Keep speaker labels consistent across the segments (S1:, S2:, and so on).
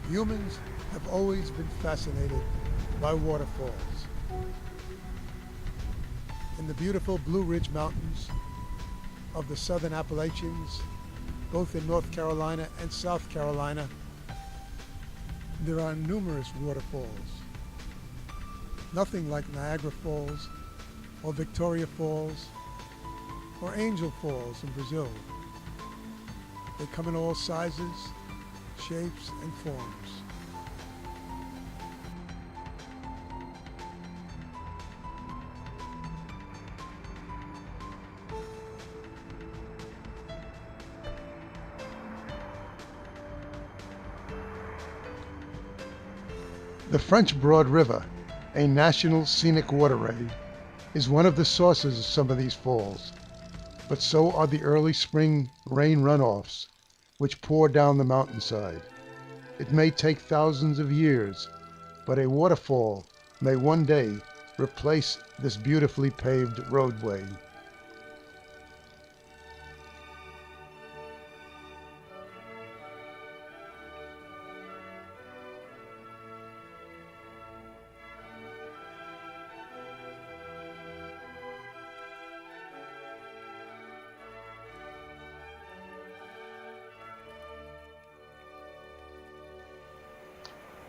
S1: Humans have always been fascinated by waterfalls. In the beautiful Blue Ridge Mountains of the southern Appalachians, both in North Carolina and South Carolina, there are numerous waterfalls. Nothing like Niagara Falls or Victoria Falls or Angel Falls in Brazil. They come in all sizes, shapes, and forms. The French Broad River, a national scenic waterway, is one of the sources of some of these falls, but so are the early spring rain runoffs, which pour down the mountainside. It may take thousands of years, but a waterfall may one day replace this beautifully paved roadway.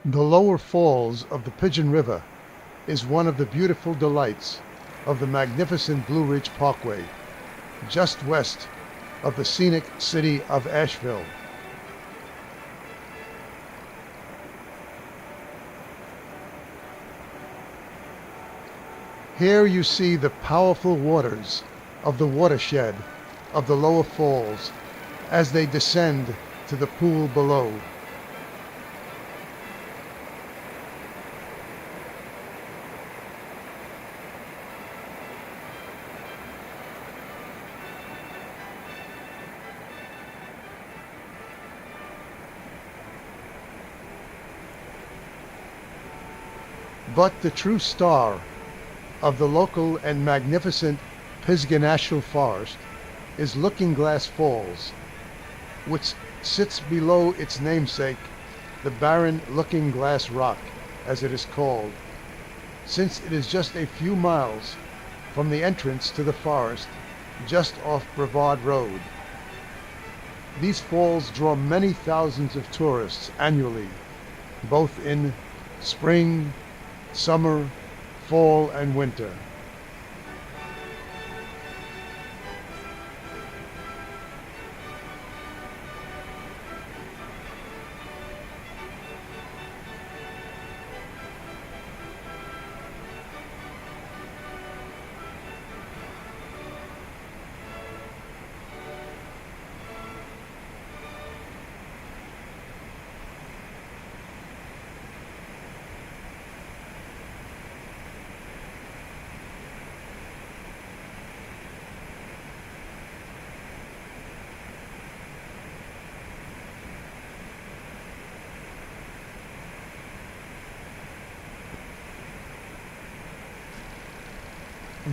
S1: The lower falls of the Pigeon River is one of the beautiful delights of the magnificent Blue Ridge Parkway, just west of the scenic city of Asheville. Here you see the powerful waters of the watershed of the lower falls as they descend to the pool below. But the true star of the local and magnificent Pisgah National Forest is Looking Glass Falls, which sits below its namesake, the barren Looking Glass Rock, as it is called, since it is just a few miles from the entrance to the forest, just off Brevard Road. These falls draw many thousands of tourists annually, both in spring, summer, fall, and winter.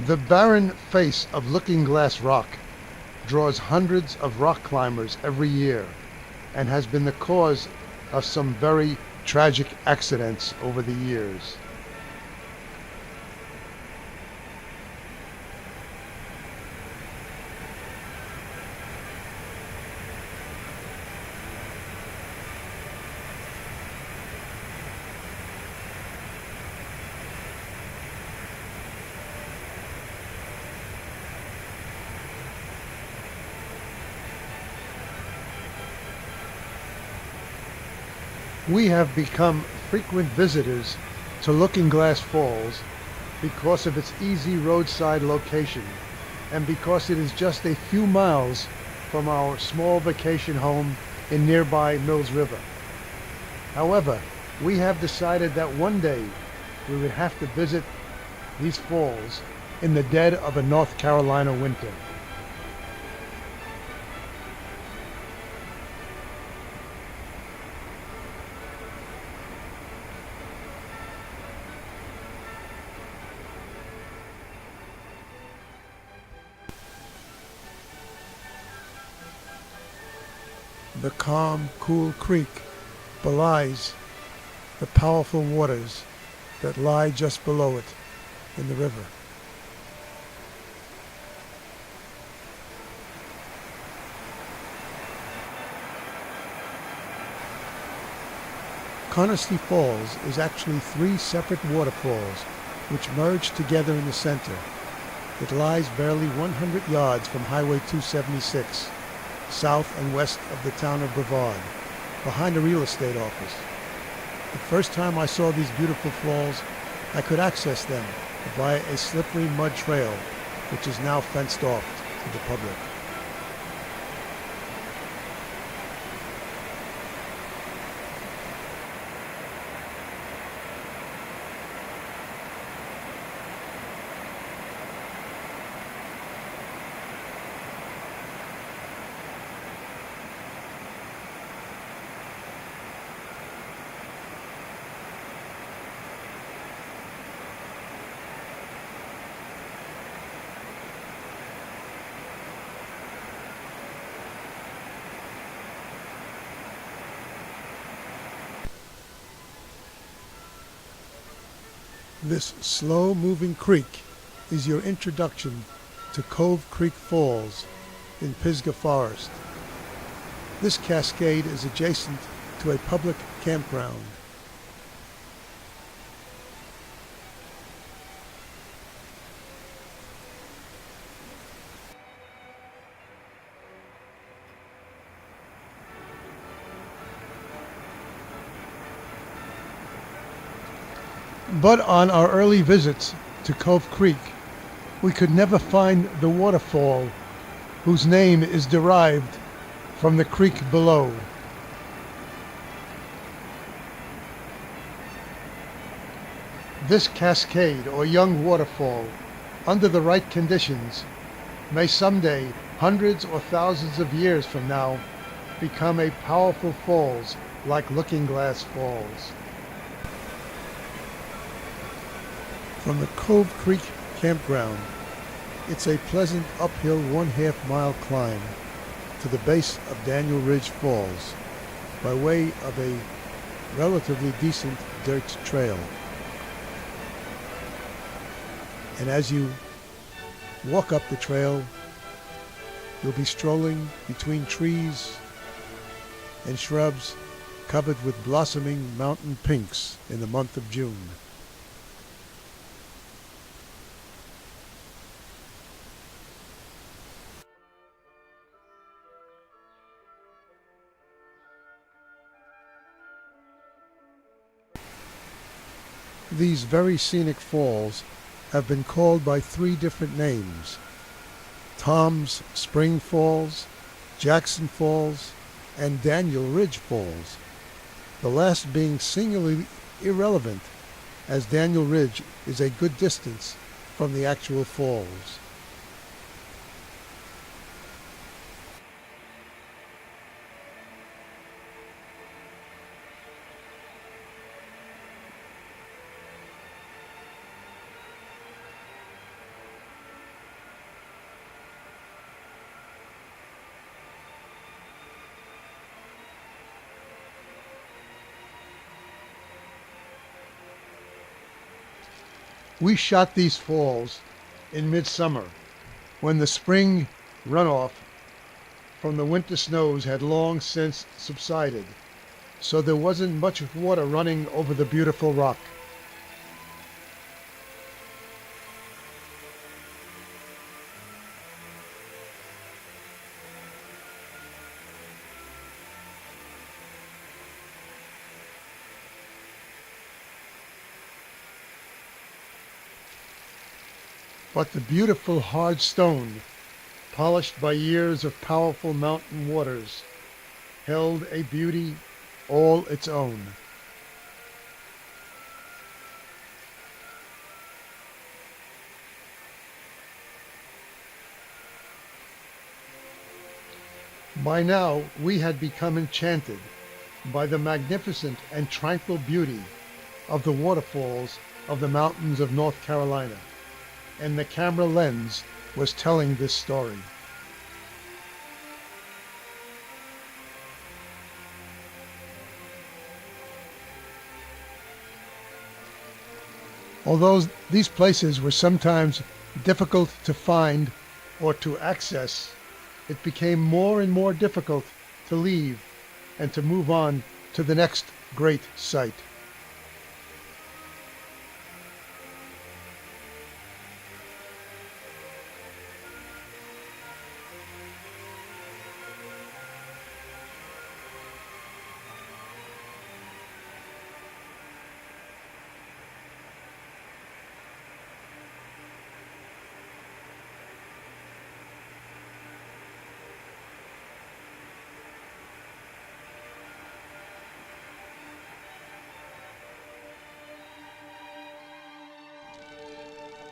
S1: The barren face of Looking Glass Rock draws hundreds of rock climbers every year and has been the cause of some very tragic accidents over the years. We have become frequent visitors to Looking Glass Falls because of its easy roadside location and because it is just a few miles from our small vacation home in nearby Mills River. However, we have decided that one day we would have to visit these falls in the dead of a North Carolina winter. The calm, cool creek
S2: belies the powerful waters that lie just below it in the river. Conisty Falls is actually 3 separate waterfalls which merge together in the center. It lies barely 100 yards from Highway 276, south and west of the town of Brevard, behind a real estate office. The first time I saw these beautiful falls, I could access them via a slippery mud trail, which is now fenced off to the public. This slow-moving creek is your introduction to Cove Creek Falls in Pisgah Forest. This cascade is adjacent to a public campground.
S1: But on our early visits to Cove Creek, we could never find the waterfall whose name is derived from the creek below. This cascade or young waterfall, under the right conditions, may someday, hundreds or thousands of years from now, become a powerful falls like Looking Glass Falls.
S2: From the Cove Creek campground, it's a pleasant uphill 1/2 mile climb to the base of Daniel Ridge Falls by way of a relatively decent dirt trail. And as you walk up the trail, you'll be strolling between trees and shrubs covered with blossoming mountain pinks in the month of June. These very scenic falls have been called by 3 different names: Tom's Spring Falls, Jackson Falls, and Daniel Ridge Falls, the last being singularly irrelevant as Daniel Ridge is a good distance from the actual falls.
S1: We shot these falls in midsummer, when the spring runoff from the winter snows had long since subsided, so there wasn't much water running over the beautiful rock. But the beautiful hard stone, polished by years of powerful mountain waters, held a beauty all its own. By now we had become enchanted by the magnificent and tranquil beauty of the waterfalls of the mountains of North Carolina, and the camera lens was telling this story.
S2: Although these places were sometimes difficult to find or to access, it became more and more difficult to leave and to move on to the next great site.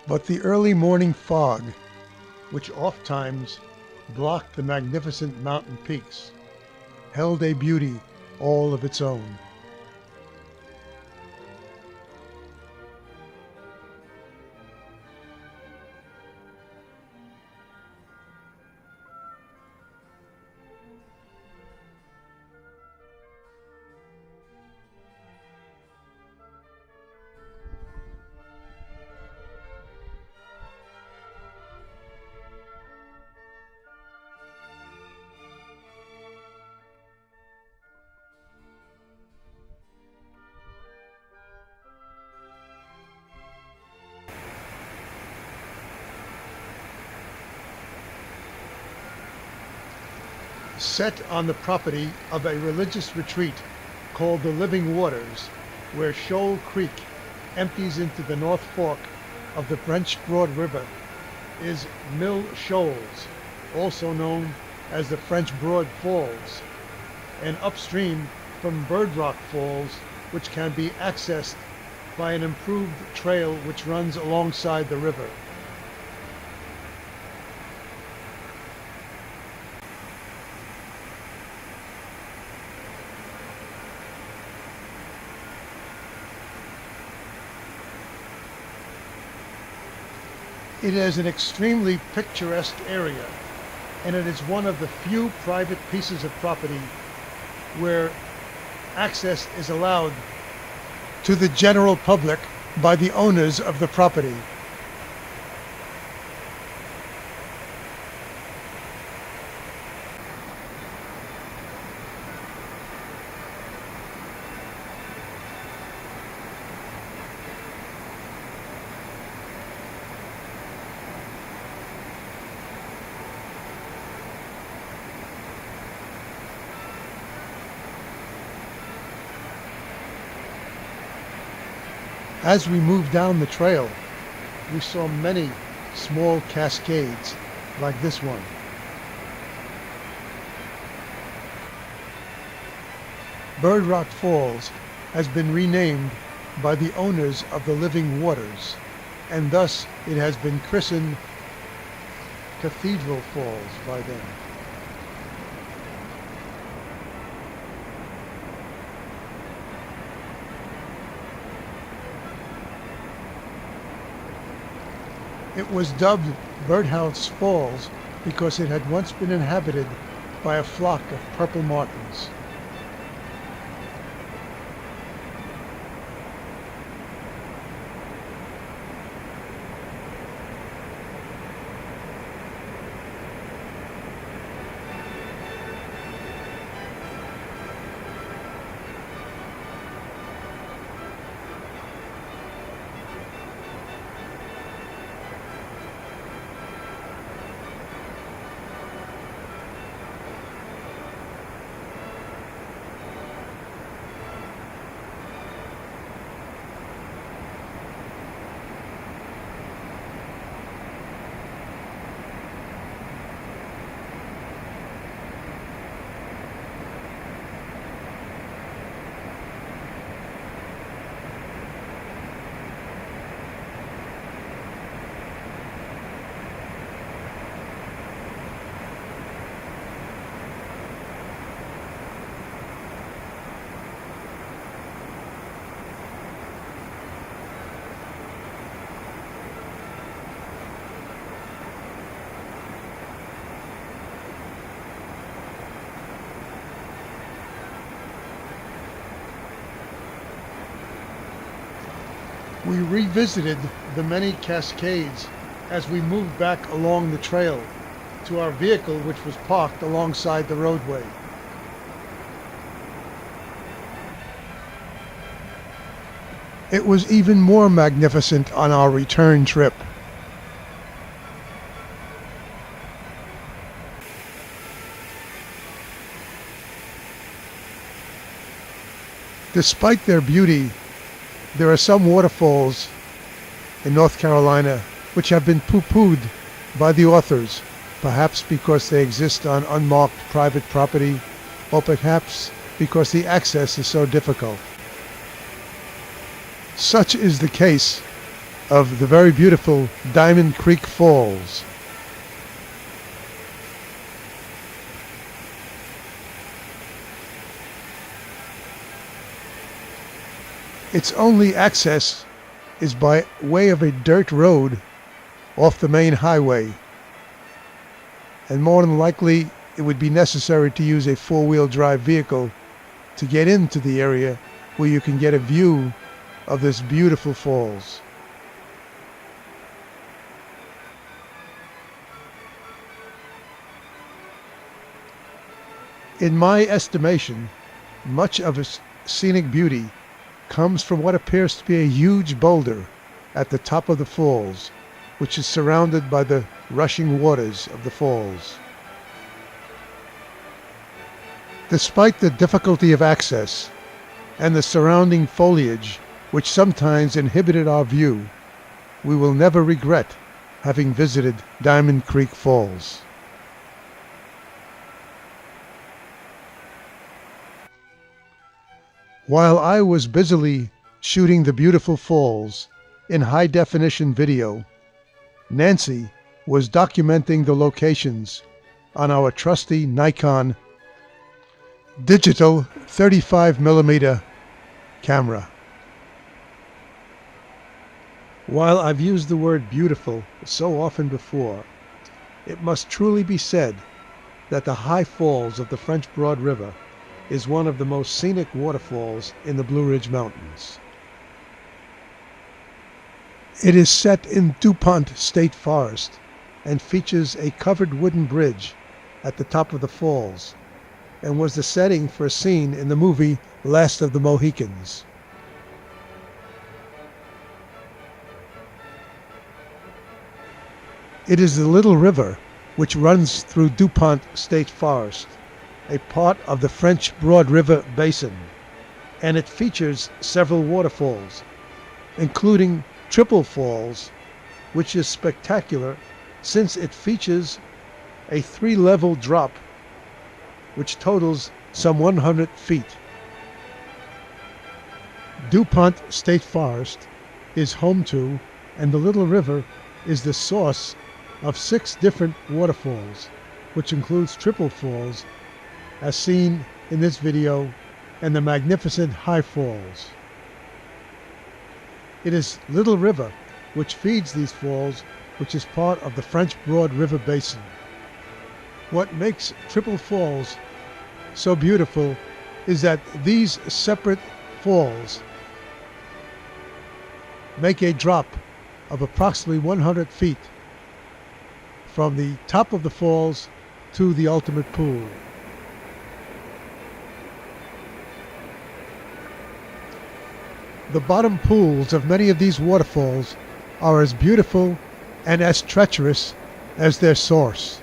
S2: But the early morning fog, which ofttimes blocked the magnificent mountain peaks, held a beauty all of its own. Set on the property of a religious retreat called the Living Waters, where Shoal Creek empties into the North Fork of the French Broad River, is Mill Shoals, also known as the French Broad Falls, and upstream from Bird Rock Falls, which can be accessed by an improved trail which runs alongside the river. It is an extremely picturesque area, and it is one of the few private pieces of property where access is allowed to the general public by the owners of the property. As we moved down the trail, we saw many small cascades like this one. Bird Rock Falls has been renamed by the owners of the Living Waters, and thus it has been christened Cathedral Falls by them. It was dubbed Birdhouse Falls because it had once been inhabited by a flock of purple martins.
S1: We revisited the many cascades as we moved back along the trail to our vehicle, which was parked alongside the roadway. It was even more magnificent on our return trip. Despite their beauty, there are some waterfalls in North Carolina which have been poo-pooed by the authors, perhaps because they exist on unmarked private property, or perhaps because the access is so difficult. Such is the case of the very beautiful Diamond Creek Falls. Its only access is by way of a dirt road off the main highway, and more than likely it would be necessary to use a four-wheel drive vehicle to get into the area where you can get a view of this beautiful falls. In my estimation, much of its scenic beauty comes from what appears to be a huge boulder at the top of the falls, which is surrounded by the rushing waters of the falls. Despite the difficulty of access and the surrounding foliage, which sometimes inhibited our view, we will never regret having visited Diamond Creek Falls. While I was busily shooting the beautiful falls in high-definition video, Nancy was documenting the locations on our trusty Nikon digital 35mm camera. While I've used the word beautiful so often before, it must truly be said that the high falls of the French Broad River is one of the most scenic waterfalls in the Blue Ridge Mountains. It is set in DuPont State Forest and features a covered wooden bridge at the top of the falls, and was the setting for a scene in the movie Last of the Mohicans. It is the Little River which runs through DuPont State Forest, a part of the French Broad River Basin, and it features several waterfalls, including Triple Falls, which is spectacular since it features a 3-level drop which totals some 100 feet. DuPont State Forest is home to, and the Little River is the source of 6 different waterfalls, which includes Triple Falls, as seen in this video, and the magnificent High Falls. It is Little River which feeds these falls, which is part of the French Broad River Basin. What makes Triple Falls so beautiful is that these separate falls make a drop of approximately 100 feet from the top of the falls to the ultimate pool. The bottom pools of many of these waterfalls are as beautiful and as treacherous as their source.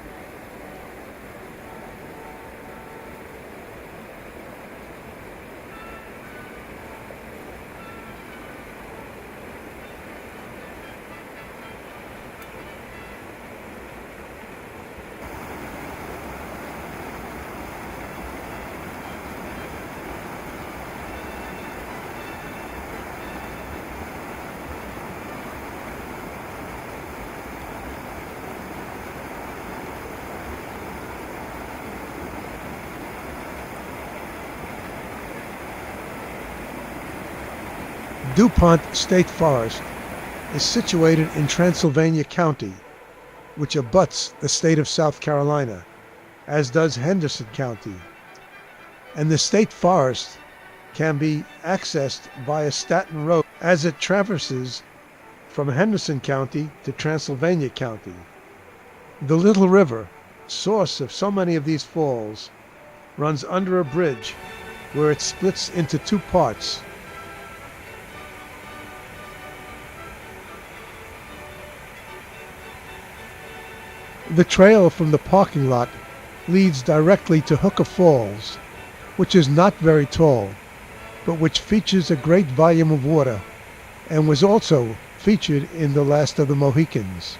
S1: DuPont State Forest is situated in Transylvania County, which abuts the state of South Carolina, as does Henderson County. And the state forest can be accessed via Staten Road
S2: as it traverses from Henderson County to Transylvania County. The Little River, source of so many of these falls, runs under a bridge where it splits into two parts. The trail from the parking lot leads directly to Hooker Falls, which is not very tall, but which features a great volume of water, and was also featured in The Last of the Mohicans.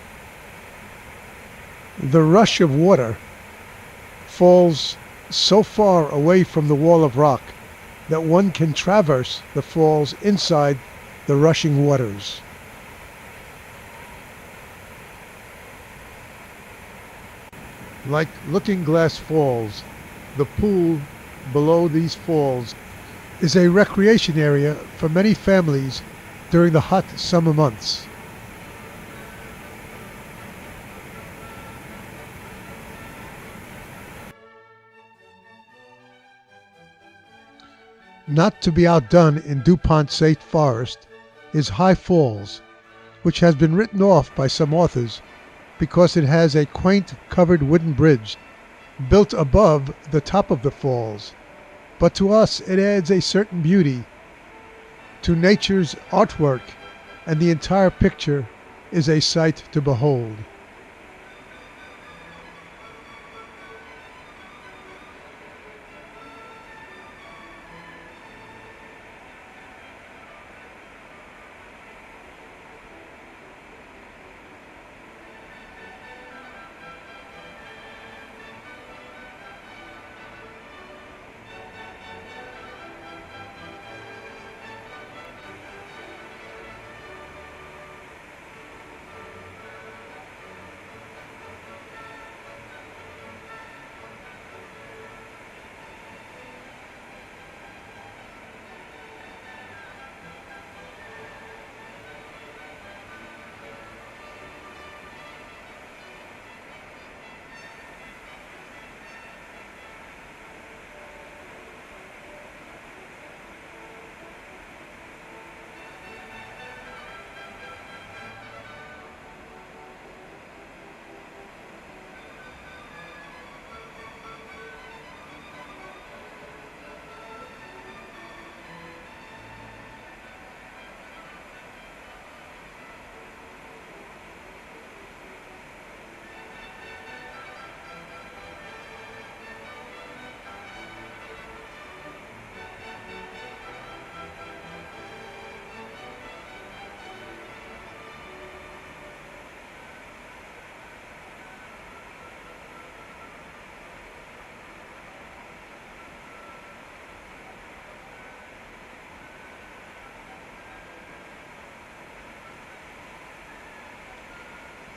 S2: The rush of water falls so far away from the wall of rock that one can traverse the falls inside the rushing waters.
S1: Like Looking Glass Falls, the pool below these falls
S2: Is a recreation area for many families during the hot summer months. Not to be outdone in DuPont State Forest is High Falls, which has been written off by some authors because it has a quaint covered wooden bridge built above the top of the falls. But to us it adds a certain beauty to nature's artwork, and the entire picture is a sight to behold.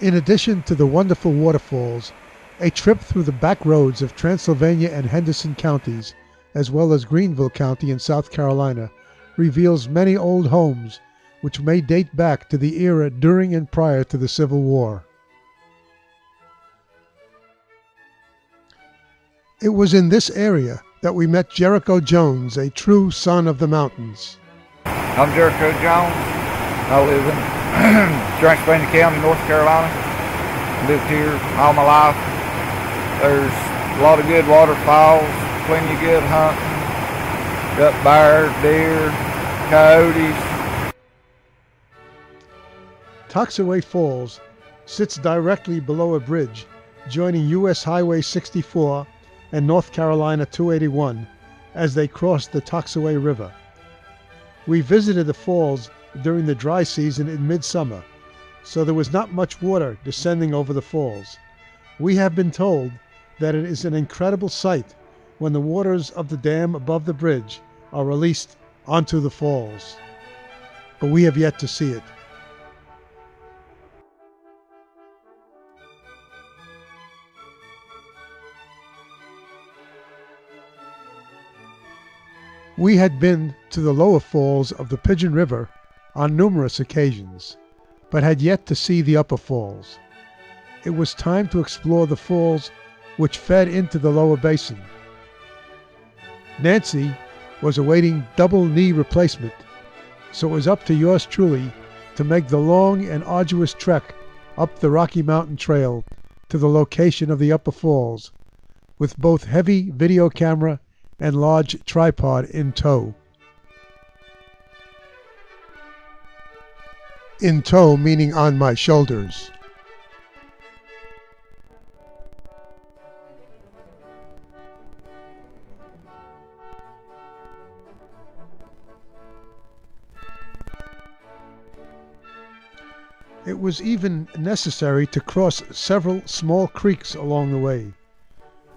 S2: In addition to the wonderful waterfalls, a trip through the back roads of Transylvania and Henderson counties, as well as Greenville County in South Carolina, reveals many old homes which may date back to the era during and prior to the Civil War. It was in this area that we met Jericho Jones, a true son of the mountains.
S3: I'm Jericho Jones. I live in Transylvania County, North Carolina. Lived here all my life. There's a lot of good waterfalls, plenty of good hunting. Got bear, deer, coyotes.
S2: Toxaway Falls sits directly below a bridge joining U.S. Highway 64 and North Carolina 281 as they cross the Toxaway River. We visited the falls during the dry season in midsummer, so there was not much water descending over the falls. We have been told that it is an incredible sight when the waters of the dam above the bridge are released onto the falls, but we have yet to see it. We had been to the lower falls of the Pigeon River on numerous occasions, but had yet to see the upper falls. It was time to explore the falls which fed into the lower basin. Nancy was awaiting double knee replacement So it was up to yours truly to make the long and arduous trek up the Rocky Mountain Trail to the location of the Upper Falls, with both heavy video camera and large tripod in tow. In tow meaning on my shoulders. It was even necessary to cross several small creeks along the way,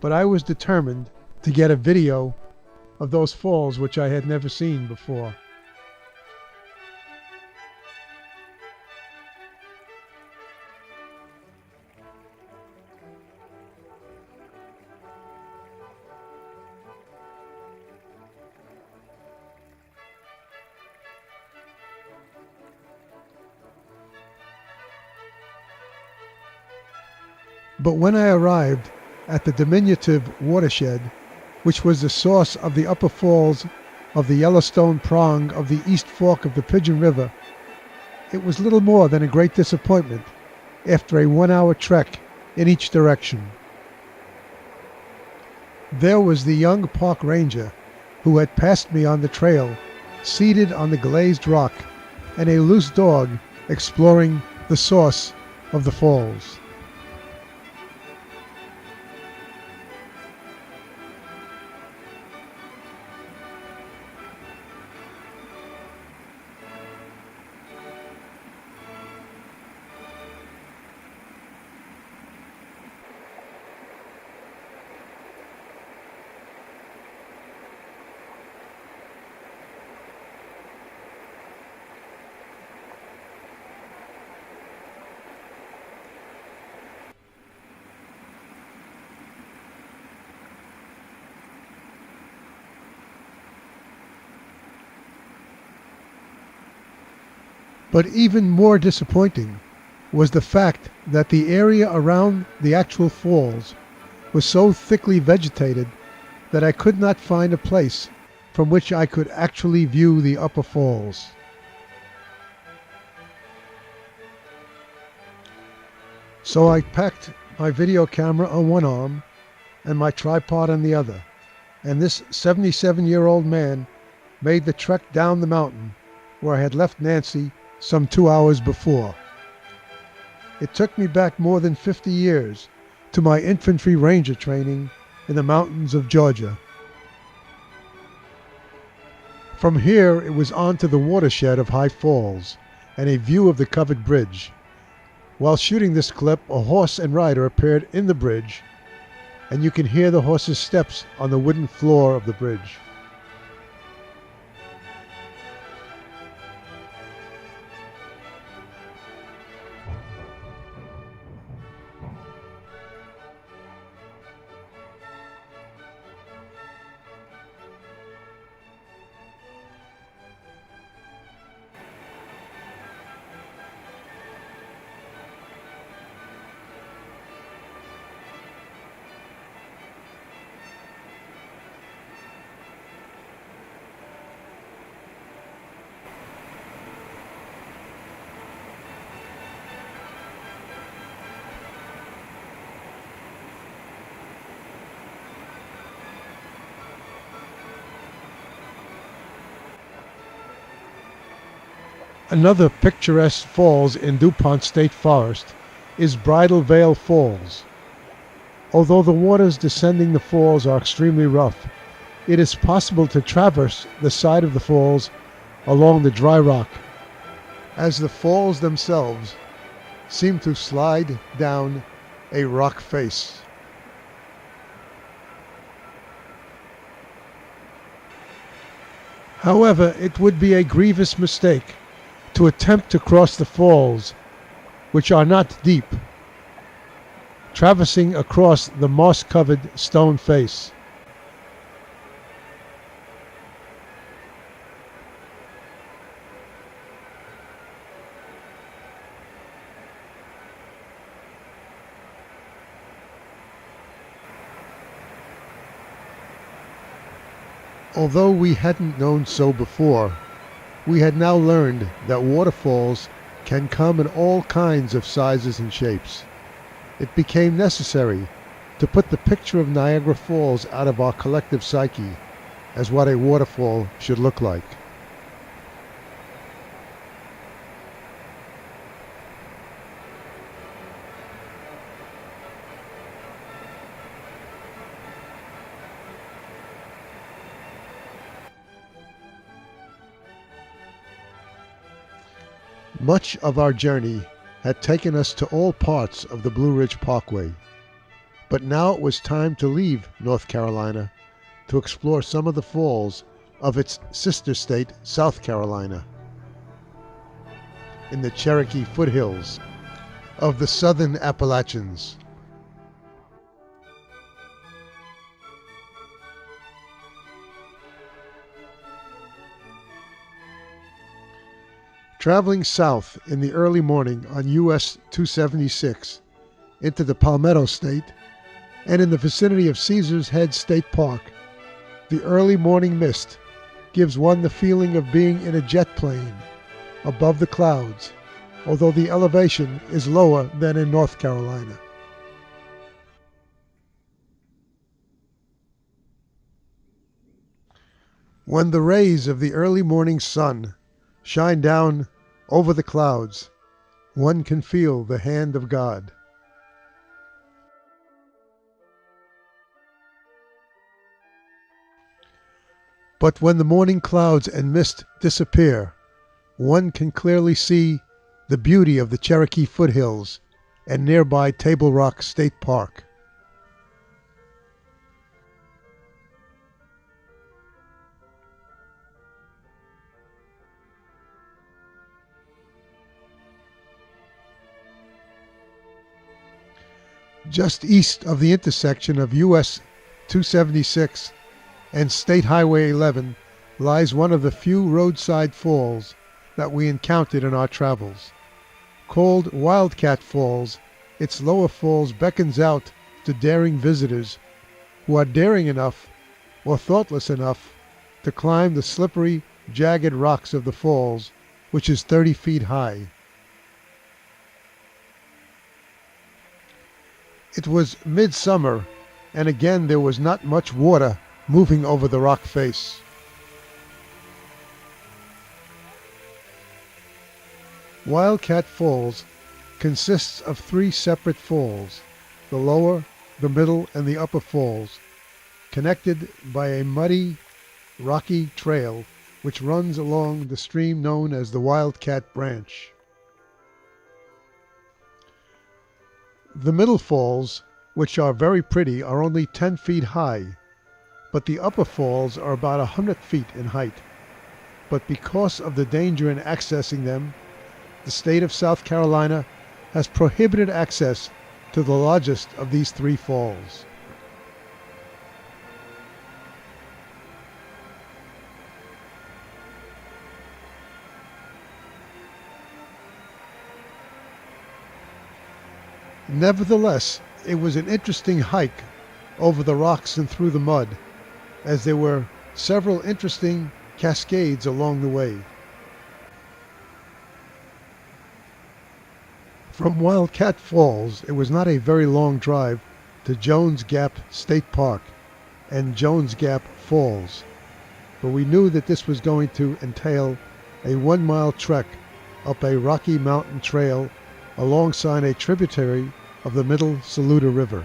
S2: but I was determined to get a video of those falls which I had never seen before. But when I arrived at the diminutive watershed, which was the source of the upper falls of the Yellowstone prong of the East Fork of the Pigeon River, it was little more than a great disappointment after a 1-hour trek in each direction. There was the young park ranger who had passed me on the trail, seated on the glazed rock, and a loose dog exploring the source of the falls. But even more disappointing was the fact that the area around the actual falls was so thickly vegetated that I could not find a place from which I could actually view the upper falls. So I packed my video camera on one arm and my tripod on the other, and this 77-year-old man made the trek down the mountain where I had left Nancy some 2 hours before. It took me back more than 50 years to my infantry ranger training in the mountains of Georgia. From here it was on to the watershed of High Falls and a view of the covered bridge. While shooting this clip, a horse and rider appeared in the bridge, and you can hear the horse's steps on the wooden floor of the bridge. Another picturesque falls in DuPont State Forest is Bridal Veil Falls. Although the waters descending the falls are extremely rough, it is possible to traverse the side of the falls along the dry rock, as the falls themselves seem to slide down a rock face. However, it would be a grievous mistake to attempt to cross the falls, which are not deep, traversing across the moss-covered stone face. Although we hadn't known so before, We had now learned that waterfalls can come in all kinds of sizes and shapes. It became necessary to put the picture of Niagara Falls out of our collective psyche as what a waterfall should look like. Much of our journey had taken us to all parts of the Blue Ridge Parkway, but now it was time to leave North Carolina to explore some of the falls of its sister state, South Carolina, in the Cherokee foothills of the southern Appalachians. Traveling south in the early morning on US 276 into the Palmetto State and in the vicinity of Caesar's Head State Park, the early morning mist gives one the feeling of being in a jet plane above the clouds, although the elevation is lower than in North Carolina. When the rays of the early morning sun shine down over the clouds, one can feel the hand of God. But when the morning clouds and mist disappear, one can clearly see the beauty of the Cherokee foothills and nearby Table Rock State Park. Just east of the intersection of US 276 and State Highway 11 lies one of the few roadside falls that we encountered in our travels. Called Wildcat Falls, its lower falls beckons out to daring visitors who are daring enough or thoughtless enough to climb the slippery, jagged rocks of the falls, which is 30 feet high. It was midsummer, and again there was not much water moving over the rock face. Wildcat Falls consists of 3 separate falls, the lower, the middle, and the upper falls, connected by a muddy, rocky trail which runs along the stream known as the Wildcat Branch. The middle falls, which are very pretty, are only 10 feet high, but the upper falls are about 100 feet in height. But because of the danger in accessing them, the state of South Carolina has prohibited access to the largest of these 3 falls. Nevertheless, it was an interesting hike over the rocks and through the mud, as there were several interesting cascades along the way. From Wildcat Falls, it was not a very long drive to Jones Gap State Park and Jones Gap Falls, but we knew that this was going to entail a 1-mile trek up a rocky mountain trail alongside a tributary of the Middle Saluda River.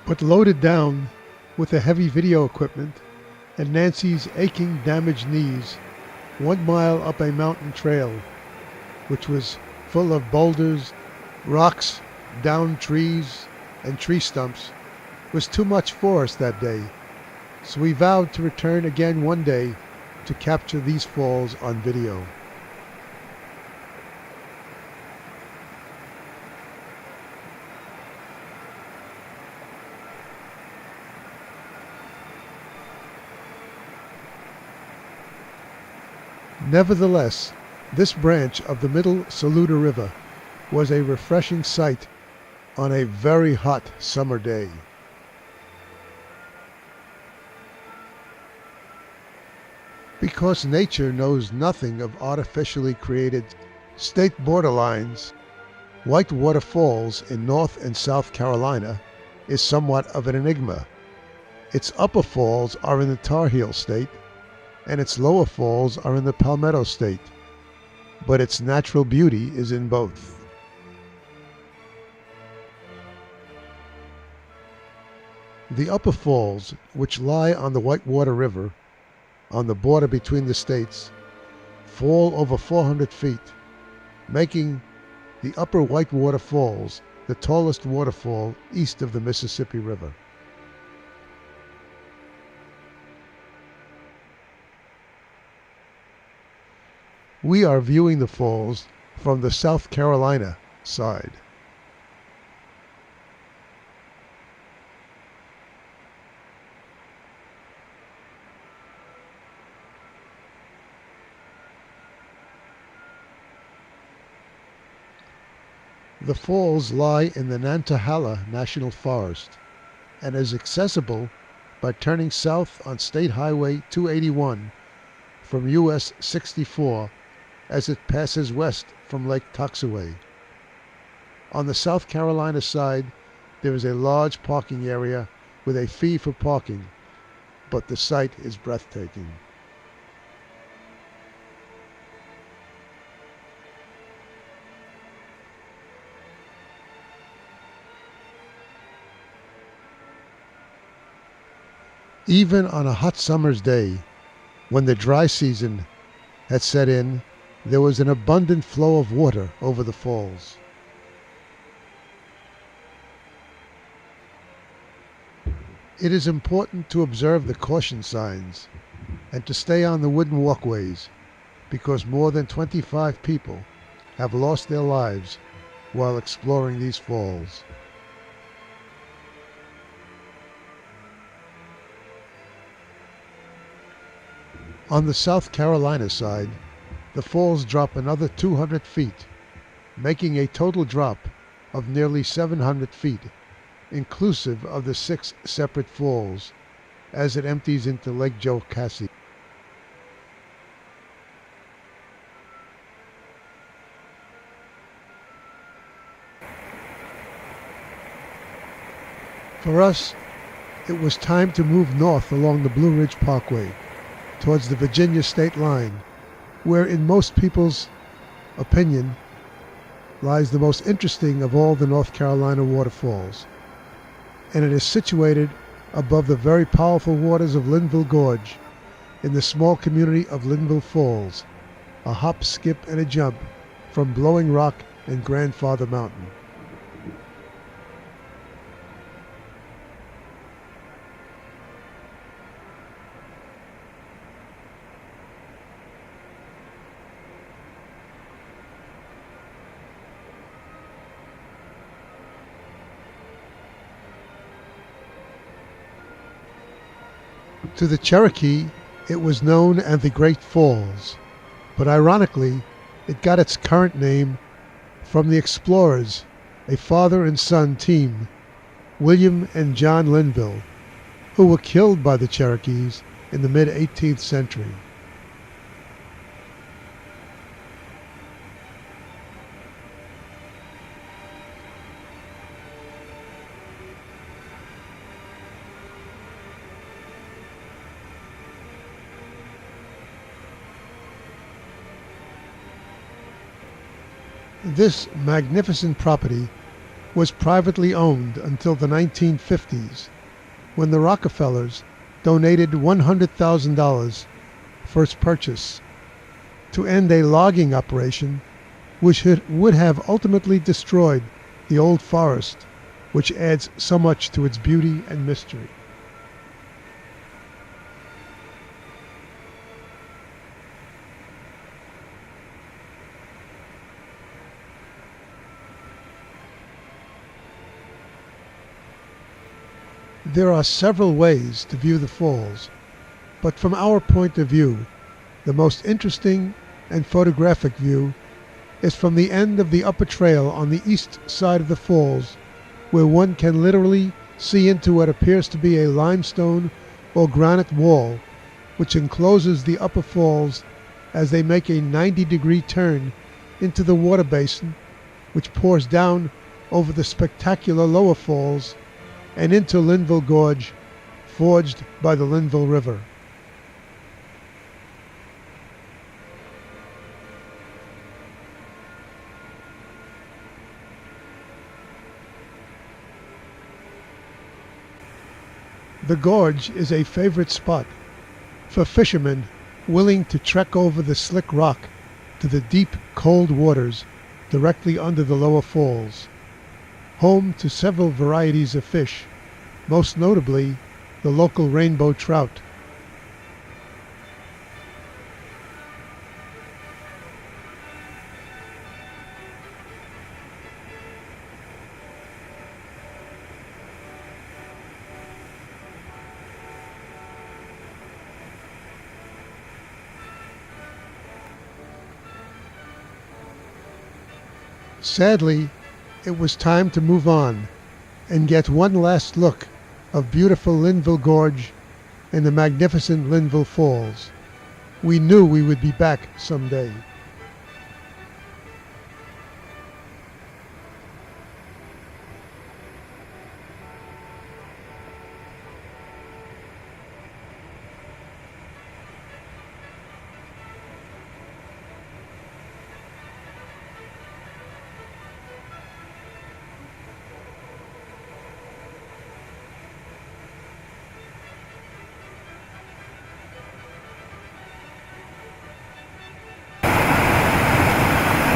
S2: But loaded down with the heavy video equipment and Nancy's aching, damaged knees, 1 mile up a mountain trail, which was full of boulders, rocks, downed trees, and tree stumps, was too much for us that day, so we vowed to return again one day to capture these falls on video. Nevertheless, this branch of the Middle Saluda River was a refreshing sight on a very hot summer day. Because nature knows nothing of artificially created state borderlines, White Waterfalls in North and South Carolina is somewhat of an enigma. Its upper falls are in the Tar Heel State, and its lower falls are in the Palmetto State, but its natural beauty is in both. The upper falls, which lie on the Whitewater River, on the border between the states, fall over 400 feet, making the upper Whitewater Falls the tallest waterfall east of the Mississippi River. We are viewing the falls from the South Carolina side. The falls lie in the Nantahala National Forest and is accessible by turning south on State Highway 281 from US 64 as it passes west from Lake Toxaway. On the South Carolina side, there is a large parking area with a fee for parking, but the sight is breathtaking. Even on a hot summer's day, when the dry season had set in, there was an abundant flow of water over the falls. It is important to observe the caution signs and to stay on the wooden walkways, because more than 25 people have lost their lives while exploring these falls. On the South Carolina side, the falls drop another 200 feet, making a total drop of nearly 700 feet, inclusive of the 6 separate falls, as it empties into Lake Jocassee. For us, it was time to move north along the Blue Ridge Parkway, towards the Virginia state line, where in most people's opinion lies the most interesting of all the North Carolina waterfalls, and it is situated above the very powerful waters of Linville Gorge in the small community of Linville Falls, a hop, skip, and a jump from Blowing Rock and Grandfather Mountain. To the Cherokee, it was known as the Great Falls, but ironically, it got its current name from the explorers, a father and son team, William and John Linville, who were killed by the Cherokees in the mid-18th century. This magnificent property was privately owned until the 1950s, when the Rockefellers donated $100,000 for its purchase to end a logging operation which would have ultimately destroyed the old forest, which adds so much to its beauty and mystery. There are several ways to view the falls, but from our point of view, The most interesting and photographic view is from the end of the upper trail on the east side of the falls, where one can literally see into what appears to be a limestone or granite wall which encloses the upper falls as they make a 90-degree turn into the water basin which pours down over the spectacular lower falls and into Linville Gorge, forged by the Linville River. The gorge is a favorite spot for fishermen willing to trek over the slick rock to the deep, cold waters directly under the lower falls, home to several varieties of fish, most notably the local rainbow trout. Sadly, it was time to move on and get one last look of beautiful Linville Gorge and the magnificent Linville Falls. We knew we would be back someday.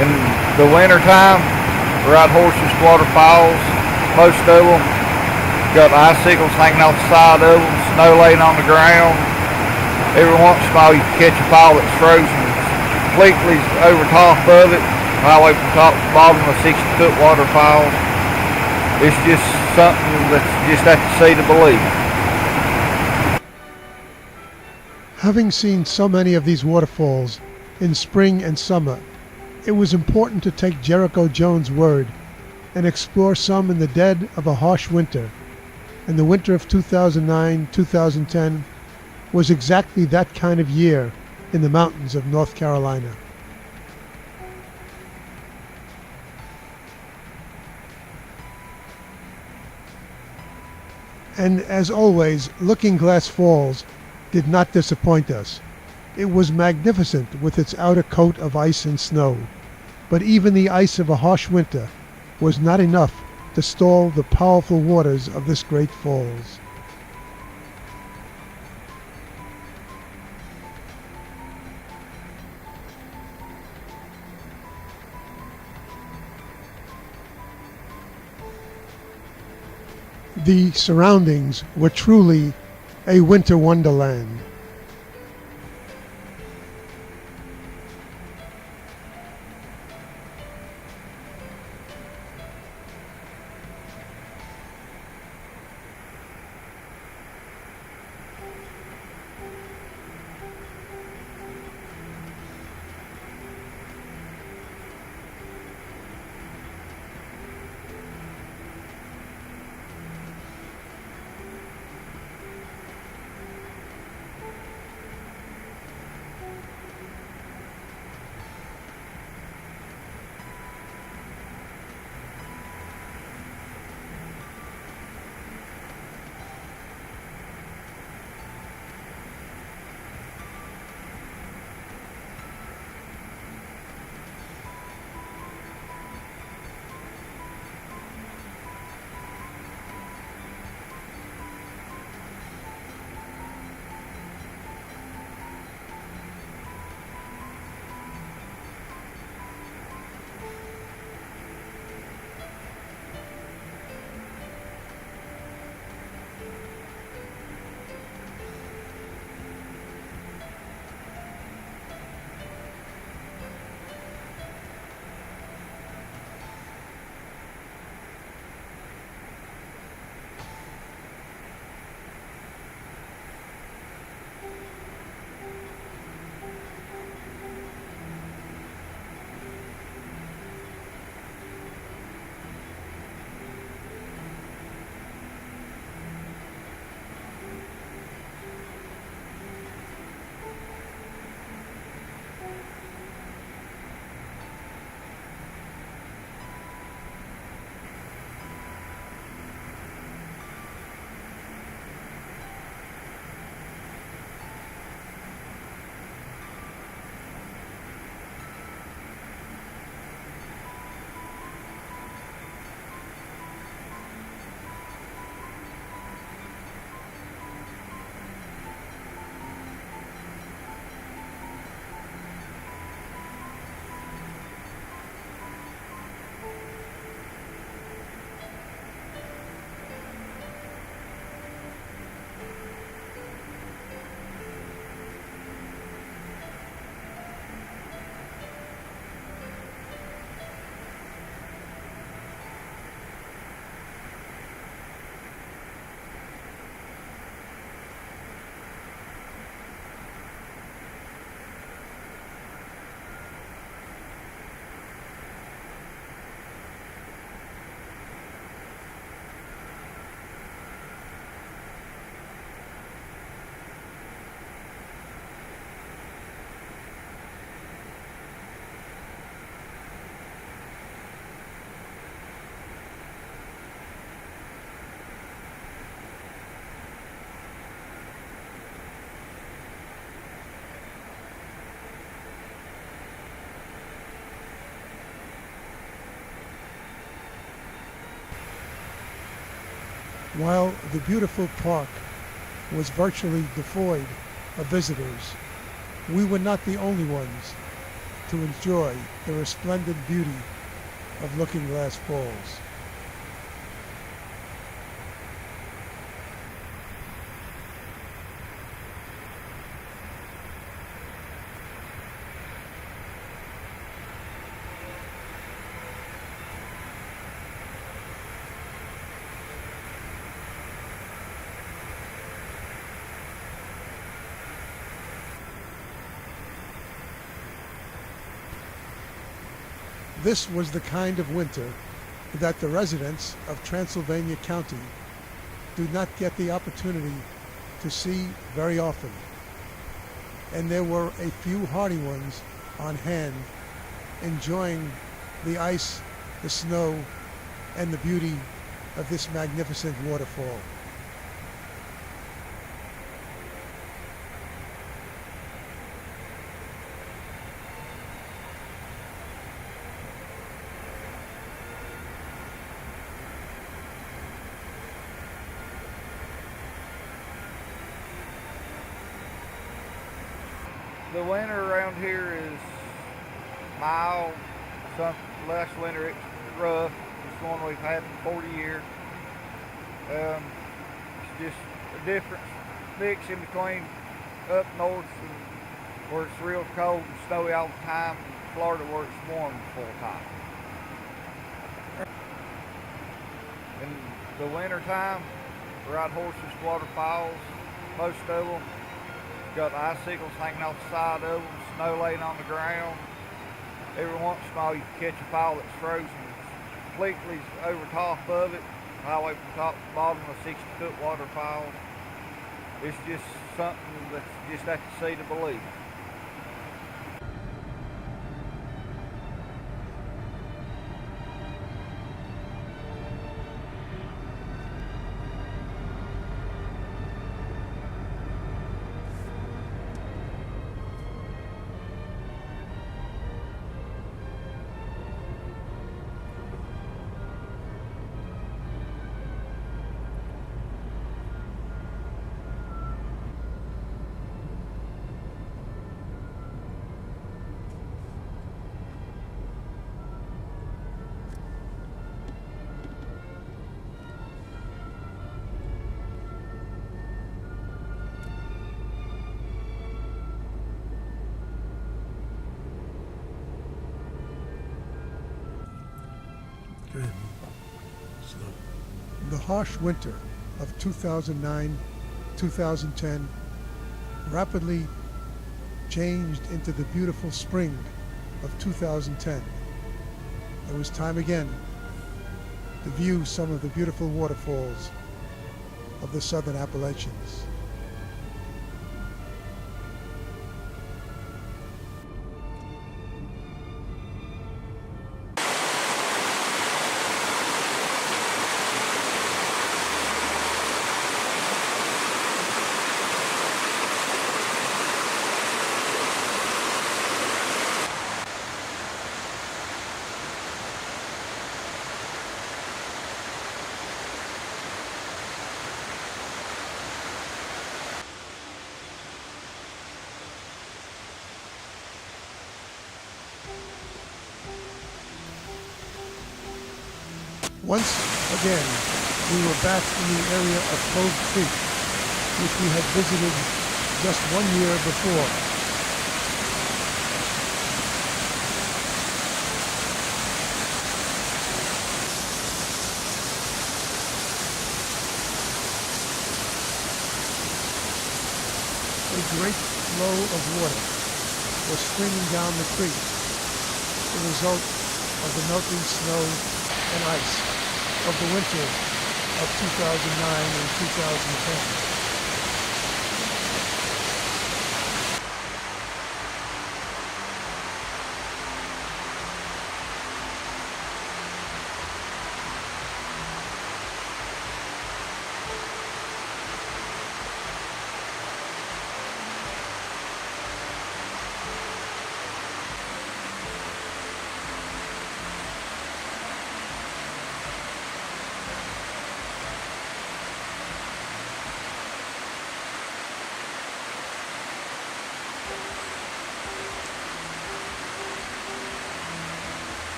S3: In the winter time, we ride horses to waterfalls. Most of them got icicles hanging off the side of them, snow laying on the ground. Every once in a while you can catch a fall that's frozen completely over top of it, all the way from top to bottom of 60-foot waterfalls. It's just something that's just at the sea to believe.
S2: Having seen so many of these waterfalls in spring and summer, it was important to take Jericho Jones' word and explore some in the dead of a harsh winter, and the winter of 2009-2010 was exactly that kind of year in the mountains of North Carolina. And as always, Looking Glass Falls did not disappoint us. It was magnificent with its outer coat of ice and snow, but even the ice of a harsh winter was not enough to stall the powerful waters of this great falls. The surroundings were truly a winter wonderland. While the beautiful park was virtually devoid of visitors, we were not the only ones to enjoy the resplendent beauty of Looking Glass Falls. This was the kind of winter that the residents of Transylvania County do not get the opportunity to see very often. And there were a few hardy ones on hand enjoying the ice, the snow, and the beauty of this magnificent waterfall.
S3: The winter around here is mild. Some last winter it's rough. It's one we've had in 40 years. It's just a difference mix in between up north and where it's real cold and snowy all the time, and Florida where it's warm full time. In the winter time, we ride horses to Waterfalls, most of them. Got icicles hanging off the side of them, snow laying on the ground. Every once in a while you can catch a pile that's frozen completely over top of it, all the way from top to bottom of 60-foot waterfalls. It's just something that's just at the sea to believe.
S2: The harsh winter of 2009-2010 rapidly changed into the beautiful spring of 2010. It was time again to view some of the beautiful waterfalls of the southern Appalachians. Once again, we were back in the area of Cove Creek, which we had visited just 1 year before. A great flow of water was streaming down the creek, the result of the melting snow and ice of the winter of 2009 and 2010.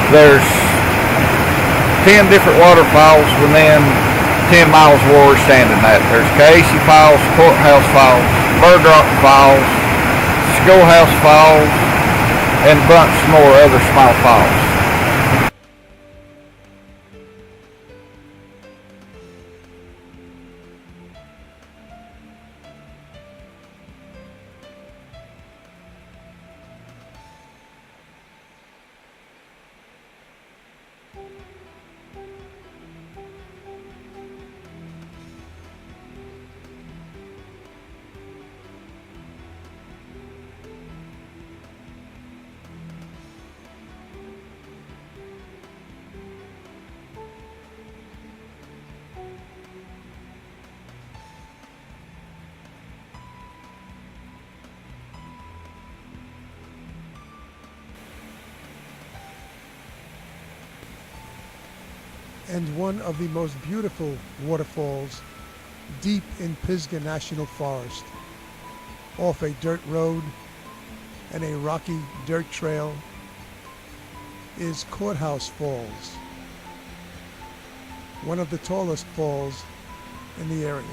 S3: There's 10 different waterfalls within 10 miles of where we're standing at. There's Casey Falls, Courthouse Falls, Bird Rock Falls, Schoolhouse Falls, and a bunch more other small falls.
S2: And one of the most beautiful waterfalls deep in Pisgah National Forest, off a dirt road and a rocky dirt trail, is Courthouse Falls, one of the tallest falls in the area.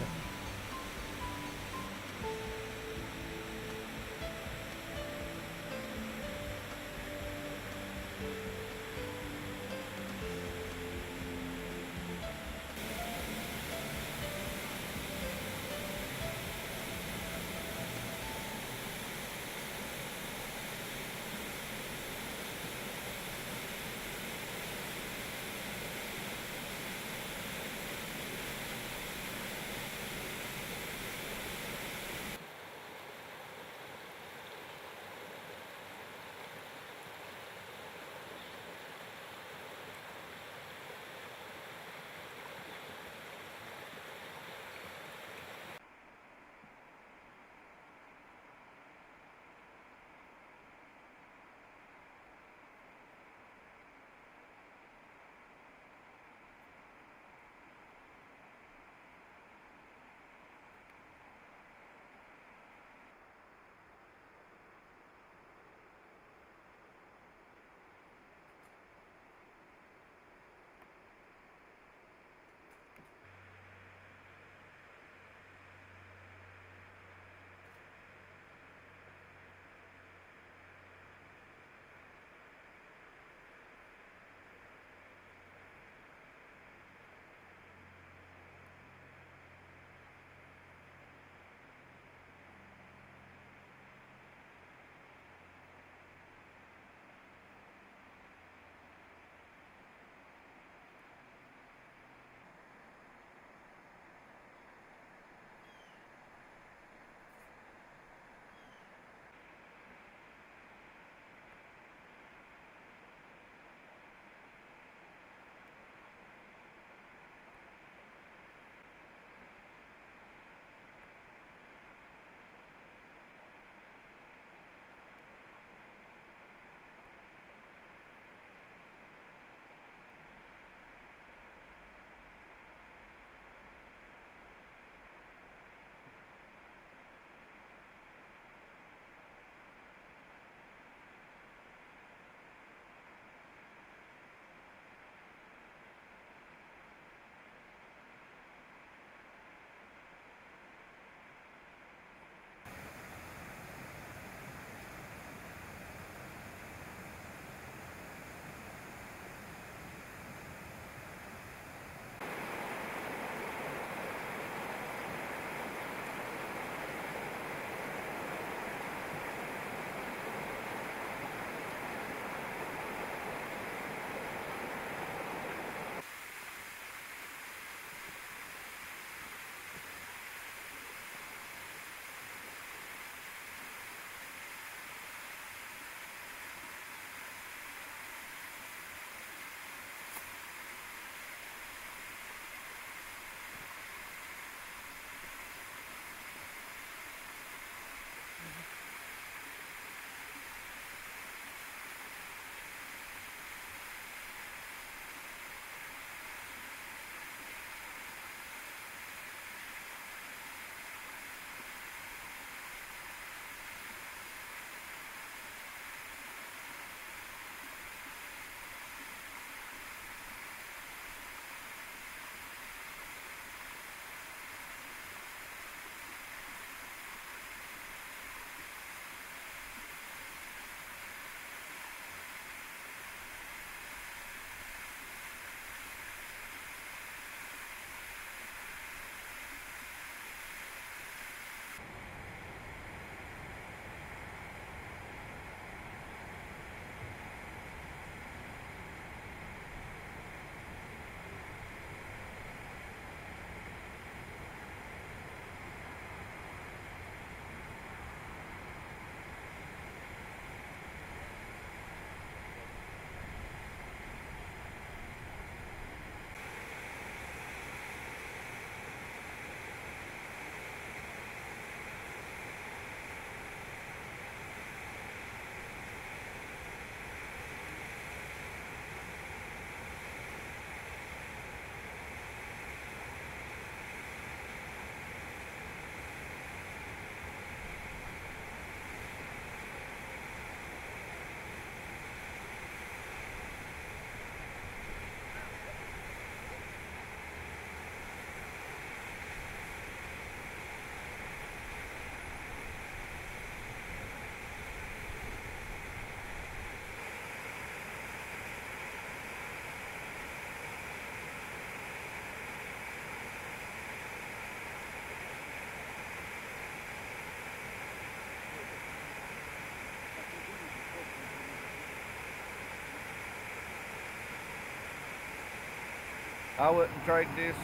S3: I wouldn't trade this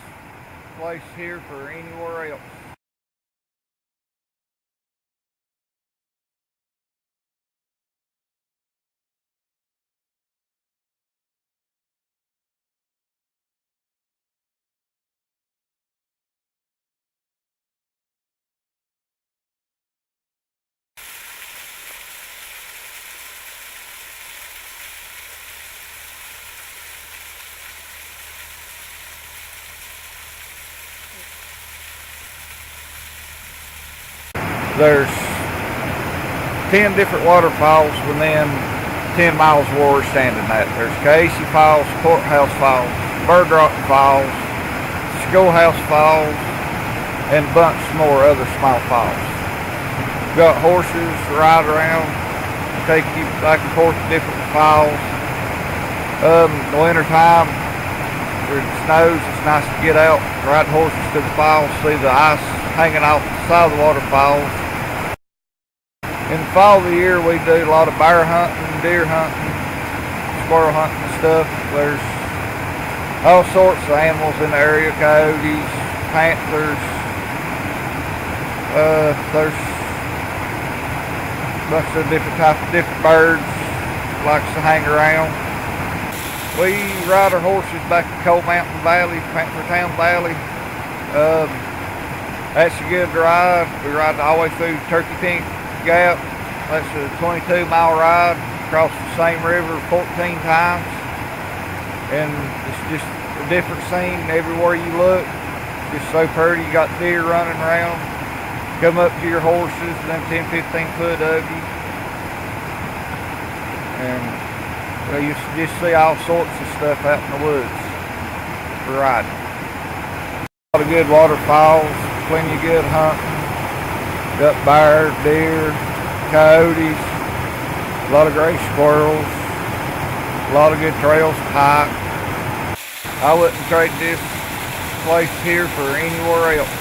S3: place here for anywhere else. There's 10 different waterfalls within 10 miles of where we're standing at. There's Casey Falls, Courthouse Falls, Bird Rock Falls, Schoolhouse Falls, and a bunch more other small falls. Got horses to ride around, take you back and forth to different falls. In the winter time, where it snows, it's nice to get out, ride horses to the falls, see the ice hanging off the side of the waterfalls. In the fall of the year, we do a lot of bear hunting, deer hunting, squirrel hunting and stuff. There's all sorts of animals in the area, coyotes, panthers. There's a bunch of different birds likes to hang around. We ride our horses back to Cold Mountain Valley, Panther Town Valley. That's a good ride. We ride all the way through Turkey Pink Gap. That's a 22-mile ride across the same river 14 times. And it's just a different scene everywhere you look. It's just so pretty. You got deer running around. Come up to your horses, them 10, 15 foot of you. And you just see all sorts of stuff out in the woods for riding. A lot of good waterfalls, plenty of good hunting. Got bear, deer, coyotes, a lot of gray squirrels, a lot of good trails to hike. I wouldn't trade this place here for anywhere else.